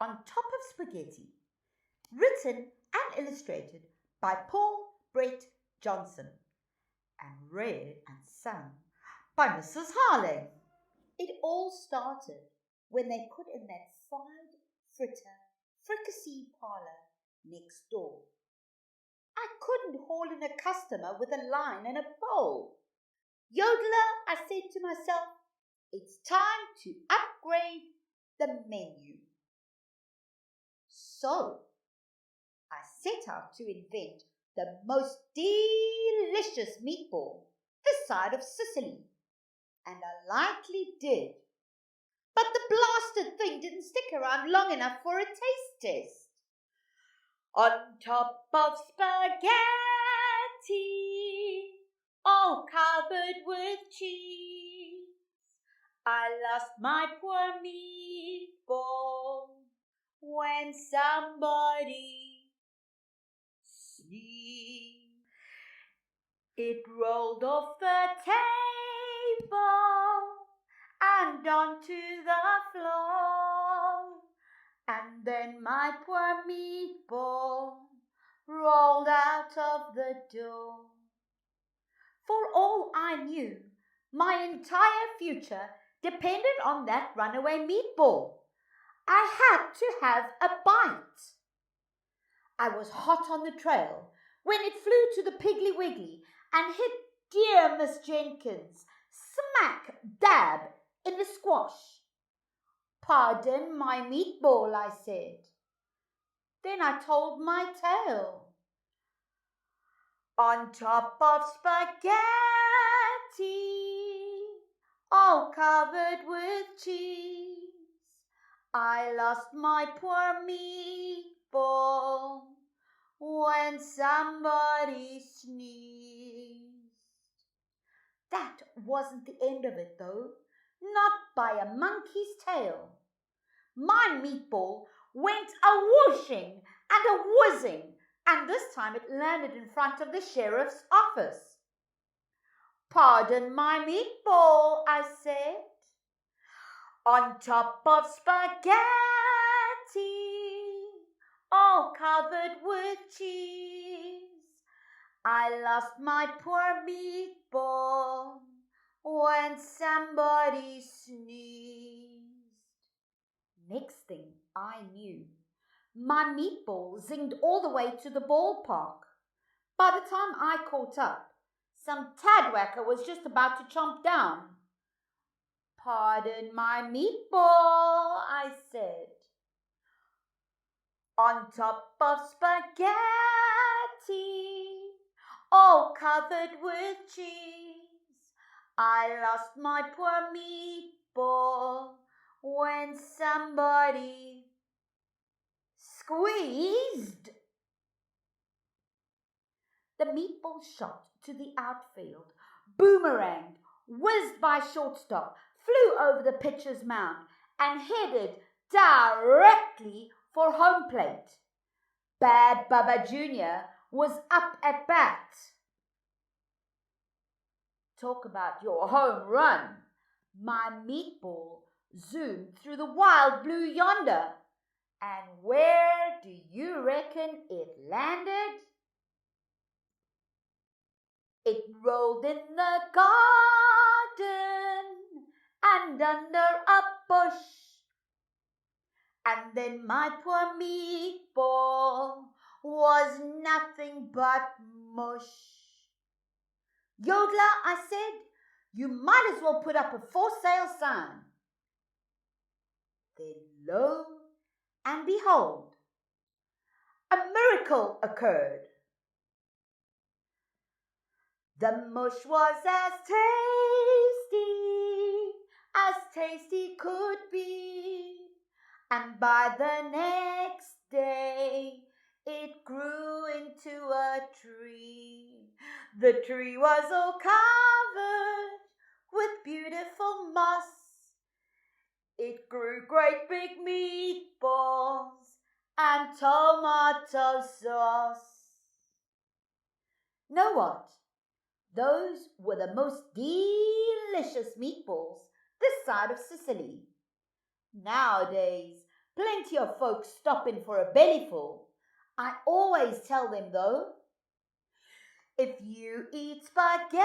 on top of spaghetti, written and illustrated by Paul Brett Johnson, and read and sung by Mrs. Harling. It all started when they put in that fried fricassee parlour next door. I couldn't haul in a customer with a line and a bowl. Yodeler, I said to myself, it's time to upgrade the menu. So I set out to invent the most delicious meatball this side of Sicily, and I likely did. But the blasted thing didn't stick around long enough for a taste test. On top of spaghetti, all covered with cheese, I lost my poor meatball when somebody sneezed. It rolled off the table and onto the floor, and then my poor meatball rolled out of the door. For all I knew, my entire future depended on that runaway meatball. I had to have a bite. I was hot on the trail when it flew to the Piggly Wiggly and hit dear Miss Jenkins smack dab in the squash. Pardon my meatball, I said. Then I told my tale. On top of spaghetti, all covered with cheese, I lost my poor meatball when somebody sneezed. That wasn't the end of it, though, not by a monkey's tail. My meatball went a-whooshing and a-whizzing, and this time it landed in front of the sheriff's office. Pardon my meatball, I said. On top of spaghetti, all covered with cheese, I lost my poor meatball when somebody sneezed. Next thing I knew, my meatball zinged all the way to the ballpark. By the time I caught up, some tadwhacker was just about to chomp down. Pardon my meatball, I said. On top of spaghetti, all covered with cheese, I lost my poor meatball when somebody squeezed. The meatball shot to the outfield, boomeranged, whizzed by shortstop, flew over the pitcher's mound, and headed directly for home plate. Bad Bubba Jr. was up at bat. Talk about your home run. My meatball zoomed through the wild blue yonder. And where do you reckon it landed? It rolled in the garden and under a bush. And then my poor meatball was nothing but mush. Yodeler, I said, you might as well put up a for sale sign. Then lo and behold, a miracle occurred. The mush was as tasty could be, and by the next day it grew into a tree. The tree was all covered with beautiful moss. It grew great big meatballs and tomato sauce. Know what? Those were the most delicious meatballs this side of Sicily. Nowadays, Plenty of folks stop in for a bellyful. I always tell them though, if you eat spaghetti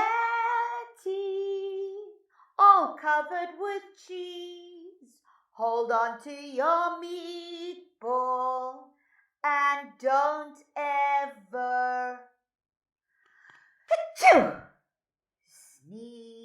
all covered with cheese, hold on to your meatball and don't ever sneeze.